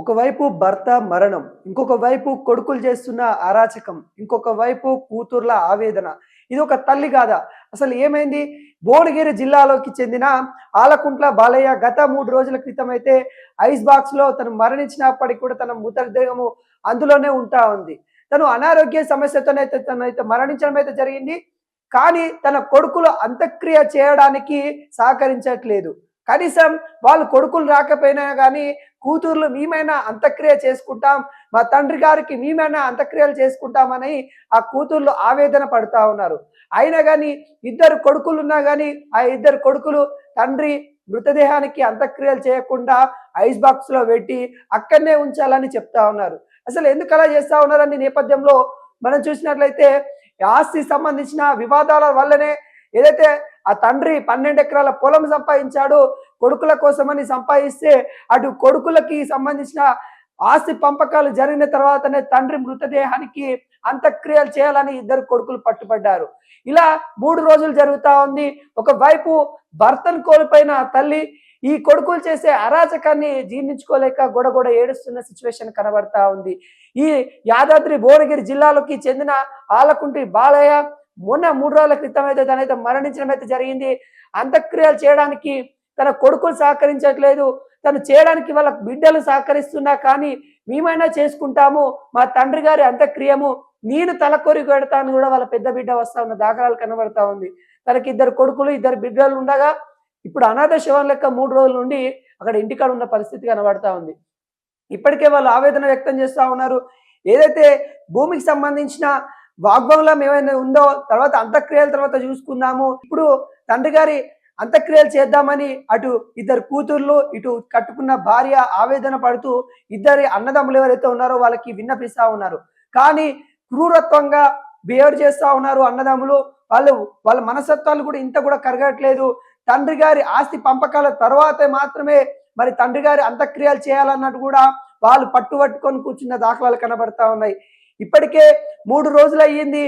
ఒకవైపు భర్త మరణం, ఇంకొక వైపు కొడుకులు చేస్తున్న అరాచకం, ఇంకొక వైపు కూతుర్ల ఆవేదన. ఇదొక తల్లి గాథ. అసలు ఏమైంది? భువనగిరి జిల్లాలోకి చెందిన ఆలకుంట్ల బాలయ్య గత 3 రోజుల క్రితమైతే ఐస్ బాక్స్‌లో తను మరణించినప్పటికి కూడా తన మృతదేహము అందులోనే ఉంటా ఉంది. తను అనారోగ్య సమస్యతోనైతే మరణించడం అయితే జరిగింది. కానీ తన కొడుకులు అంత్యక్రియ చేయడానికి సహకరించట్లేదు. కనీసం వాళ్ళు కొడుకులు రాకపోయినా గానీ కూతుర్లు మేమైనా అంత్యక్రియ చేసుకుంటాం, మా తండ్రి గారికి మేమైనా అంత్యక్రియలు చేసుకుంటామని ఆ కూతుర్లు ఆవేదన పడతా ఉన్నారు. అయినా గానీ ఇద్దరు కొడుకులున్నా గానీ ఆ ఇద్దరు కొడుకులు తండ్రి మృతదేహానికి అంత్యక్రియలు చేయకుండా ఐస్ బాక్స్‌లో పెట్టి అక్కడనే ఉంచాలని చెప్తా ఉన్నారు. అసలు ఎందుకలా చేస్తా ఉన్నారని నేపథ్యంలో మనం చూసినట్లయితే ఆస్తి సంబంధించిన వివాదాల వల్లనే ఏదైతే ఆ తండ్రి 12 ఎకరాల పొలం సంపాదించాడో కొడుకుల కోసమని సంపాదిస్తే అటు కొడుకులకి సంబంధించిన ఆస్తి పంపకాలు జరిగిన తర్వాతనే తండ్రి మృతదేహానికి అంత్యక్రియలు చేయాలని ఇద్దరు కొడుకులు పట్టుబడ్డారు. ఇలా 3 రోజులు జరుగుతా ఉంది. ఒకవైపు భర్తను కోల్పోయిన తల్లి ఈ కొడుకులు చేసే అరాచకాన్ని జీర్ణించుకోలేక గొడగొడ ఏడుస్తున్న సిచ్యువేషన్ కనబడతా ఉంది. ఈ యాదాద్రి భువనగిరి జిల్లాలోకి చెందిన ఆలకుంటి బాలయ్య మొన్న 3 రోజుల క్రితం అయితే తనైతే మరణించడం అయితే జరిగింది. అంత్యక్రియలు చేయడానికి తన కొడుకులు సహకరించట్లేదు. తను చేయడానికి వాళ్ళ బిడ్డలు సహకరిస్తున్నా కానీ మేమైనా చేసుకుంటాము. మా తండ్రి గారి అంత్యక్రియము నేను తలకొరి పెడతాను కూడా వాళ్ళ పెద్ద బిడ్డ వస్తా ఉన్న దాఖలాలు కనబడతా ఉంది. తనకి 2 కొడుకులు, 2 బిడ్డలు ఉండగా ఇప్పుడు అనాథ శవం లెక్క 3 రోజుల నుండి అక్కడ ఇంటికాడ ఉన్న పరిస్థితి కనబడతా ఉంది. ఇప్పటికే వాళ్ళు ఆవేదన వ్యక్తం చేస్తా ఉన్నారు. ఏదైతే భూమికి సంబంధించిన వాగ్వాదం ఏమైనా ఉందో తర్వాత అంత్యక్రియల తర్వాత చూసుకుందాము. ఇప్పుడు తండ్రి గారి అంత్యక్రియలు చేద్దామని అటు ఇద్దరు కూతుర్లు, ఇటు కట్టుకున్న భార్య ఆవేదన పడుతూ ఇద్దరి అన్నదమ్ములు ఎవరైతే ఉన్నారో వాళ్ళకి విన్నపిస్తా ఉన్నారు. కానీ క్రూరత్వంగా బిహేవ్ చేస్తా ఉన్నారు అన్నదమ్ములు. వాళ్ళ మనస్తత్వాలు కూడా ఇంత కూడా కరగట్లేదు. తండ్రి గారి ఆస్తి పంపకాల తర్వాతే మాత్రమే మరి తండ్రి గారి అంత్యక్రియలు చేయాలన్నట్టు కూడా వాళ్ళు పట్టుబట్టుకొని కూర్చున్న దాఖలాలు కనబడతా ఉన్నాయి. ఇప్పటికే 3 రోజులు అయ్యింది.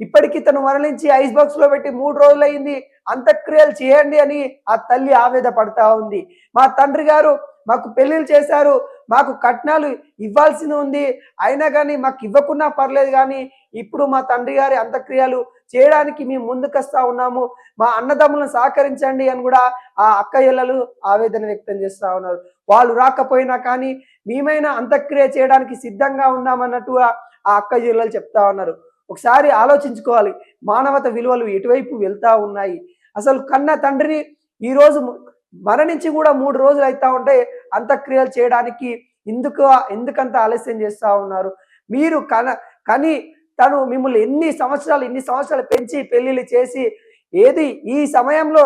ఇప్పటికి తను మరణించి ఐస్ బాక్స్ లో పెట్టి 3 రోజులు అయ్యింది. అంత్యక్రియలు చేయండి అని ఆ తల్లి ఆవేద పడతా ఉంది. మా తండ్రి గారు మాకు పెళ్లిళ్ళు చేశారు, మాకు కట్నాలు ఇవ్వాల్సింది ఉంది, అయినా కానీ మాకు ఇవ్వకున్నా పర్లేదు, కానీ ఇప్పుడు మా తండ్రి గారి అంత్యక్రియలు చేయడానికి మేము ముందుకొస్తా ఉన్నాము, మా అన్నదమ్ములను సహకరించండి అని కూడా ఆ అక్క చెల్లెలు ఆవేదన వ్యక్తం చేస్తా ఉన్నారు. వాళ్ళు రాకపోయినా కానీ మేమైనా అంత్యక్రియ చేయడానికి సిద్ధంగా ఉన్నామన్నట్టుగా ఆ అక్క చెల్లెలు చెప్తా ఉన్నారు. ఒకసారి ఆలోచించుకోవాలి, మానవత విలువలు ఎటువైపు వెళ్తా ఉన్నాయి. అసలు కన్న తండ్రిని ఈరోజు మరణించి కూడా 3 రోజులు అవుతా ఉంటే అంత్యక్రియలు చేయడానికి ఎందుకంత ఆలస్యం చేస్తా ఉన్నారు? మీరు కని తను మిమ్మల్ని ఎన్ని సంవత్సరాలు పెంచి పెళ్లిళ్ళు చేసి ఏది ఈ సమయంలో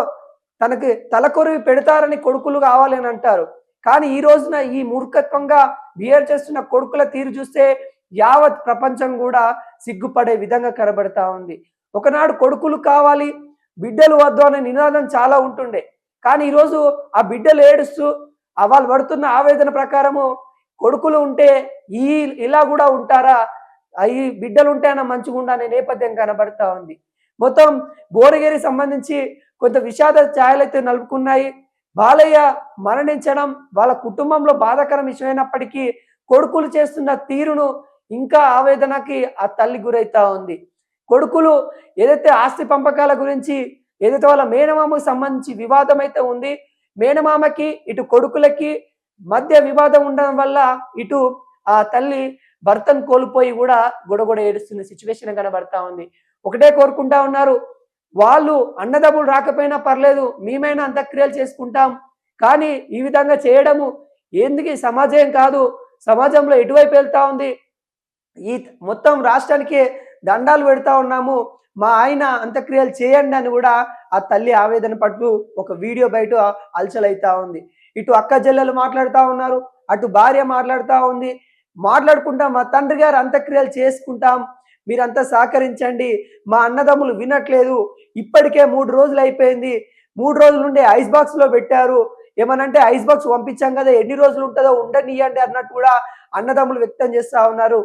తనకి తలకొరివి పెడతారని కొడుకులు కావాలి అని అంటారు. కానీ ఈ రోజున ఈ మూర్ఖత్వంగా బిహేవ్ చేస్తున్న కొడుకుల తీరు చూస్తే యావత్ ప్రపంచం కూడా సిగ్గుపడే విధంగా కనబడతా ఉంది. ఒకనాడు కొడుకులు కావాలి, బిడ్డలు వద్దు అనే నినాదం చాలా ఉంటుండే. కానీ ఈరోజు ఆ బిడ్డలు ఏడుస్తూ వాళ్ళు పడుతున్న ఆవేదన ప్రకారము కొడుకులు ఉంటే ఇలా కూడా ఉంటారా, ఈ బిడ్డలు ఉంటేనా మంచిగుండా అనే నేపథ్యం కనబడతా ఉంది. మొత్తం భువనగిరికి సంబంధించి కొంత విషాద ఛాయలైతే నలుపుకున్నాయి. బాలయ్య మరణించడం వాళ్ళ కుటుంబంలో బాధాకరం విషయమైనప్పటికీ కొడుకులు చేస్తున్న తీరును ఇంకా ఆవేదనకి ఆ తల్లి గురైతా ఉంది. కొడుకులు ఏదైతే ఆస్తి పంపకాల గురించి ఏదైతే వాళ్ళ మేనమామకు సంబంధించి వివాదం అయితే ఉంది, మేనమామకి ఇటు కొడుకులకి మధ్య వివాదం ఉండడం వల్ల ఇటు ఆ తల్లి భర్తను కోల్పోయి కూడా గొడగొడ ఏడుస్తున్న సిచ్యువేషన్ కనబడతా ఉంది. ఒకటే కోరుకుంటా ఉన్నారు, వాళ్ళు అన్నదమ్ములు రాకపోయినా పర్లేదు, మేమైనా అంత్యక్రియలు చేసుకుంటాం, కానీ ఈ విధంగా చేయడము ఎందుకు సమాజం కాదు, సమాజంలో ఎటువైపు వెళ్తా ఉంది, ఈ మొత్తం రాష్ట్రానికే దండాలు పెడతా ఉన్నాము, మా ఆయన అంత్యక్రియలు చేయండి అని కూడా ఆ తల్లి ఆవేదన పట్టు ఒక వీడియో బయట అలచలైతా ఉంది. ఇటు అక్క చెల్లెలు మాట్లాడుతూ ఉన్నారు, అటు భార్య మాట్లాడుతూ ఉంది. మాట్లాడుకుంటా మా తండ్రి గారు అంత్యక్రియలు చేసుకుంటాం, మీరంతా సహకరించండి, మా అన్నదమ్ములు వినట్లేదు, ఇప్పటికే 3 రోజులు అయిపోయింది, 3 రోజుల నుండి ఐస్ బాక్స్ లో పెట్టారు, ఏమనంటే ఐస్ బాక్స్ పంపించాం కదా, ఎన్ని రోజులు ఉంటుందో ఉండనియండి అన్నట్టు కూడా అన్నదమ్ములు వ్యక్తం చేస్తా ఉన్నారు.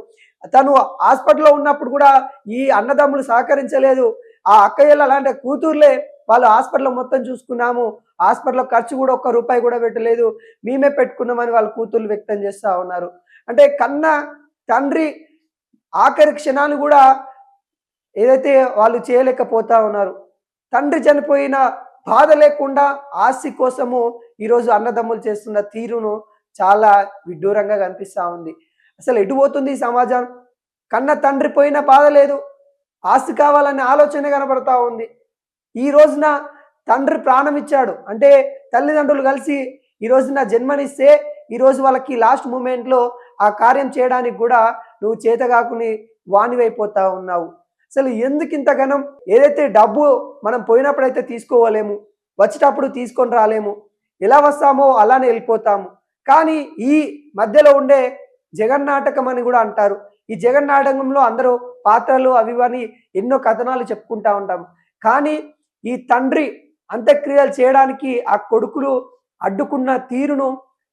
తను హాస్పిటల్లో ఉన్నప్పుడు కూడా ఈ అన్నదమ్ములు సహకరించలేదు. ఆ అక్కయ్యలు అలాంటి కూతుర్లే వాళ్ళు హాస్పిటల్ మొత్తం చూసుకున్నాము, హాస్పిటల్ ఖర్చు కూడా ఒక్క రూపాయి కూడా పెట్టలేదు, మేమే పెట్టుకున్నామని వాళ్ళ కూతుర్లు వ్యక్తం చేస్తా ఉన్నారు. అంటే కన్న తండ్రి ఆఖరి క్షణాలు కూడా ఏదైతే వాళ్ళు చేయలేకపోతా ఉన్నారు. తండ్రి చనిపోయిన బాధ లేకుండా ఆస్తి కోసము ఈరోజు అన్నదమ్ములు చేస్తున్న తీరును చాలా విడ్డూరంగా కనిపిస్తా ఉంది. అసలు ఎటు పోతుంది ఈ సమాజం? కన్న తండ్రి పోయిన బాధ లేదు, ఆస్తి కావాలనే ఆలోచన కనబడతా ఉంది. ఈ రోజున తండ్రి ప్రాణం ఇచ్చాడు అంటే తల్లిదండ్రులు కలిసి ఈ రోజున జన్మనిస్తే ఈరోజు వాళ్ళకి లాస్ట్ మూమెంట్లో ఆ కార్యం చేయడానికి కూడా నువ్వు చేతగాకుని వానివైపోతా ఉన్నావు. అసలు ఎందుకు ఇంత ఘనం? ఏదైతే డబ్బు మనం పోయినప్పుడైతే తీసుకోలేము, వచ్చేటప్పుడు తీసుకొని రాలేము, ఎలా వస్తామో అలానే వెళ్ళిపోతాము. కానీ ఈ మధ్యలో ఉండే జగన్నాటకం అని కూడా అంటారు. ఈ జగన్నాటకంలో అందరూ పాత్రలు అవి అని ఎన్నో కథనాలు చెప్పుకుంటా ఉంటాం. కానీ ఈ తండ్రి అంత్యక్రియలు చేయడానికి ఆ కొడుకులు అడ్డుకున్న తీరును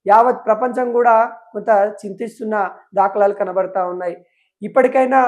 యావత్ ప్రపంచం కూడా కొంత చింతిస్తున్న దాఖలాలు కనబడతా ఉన్నాయి. ఇప్పటికైనా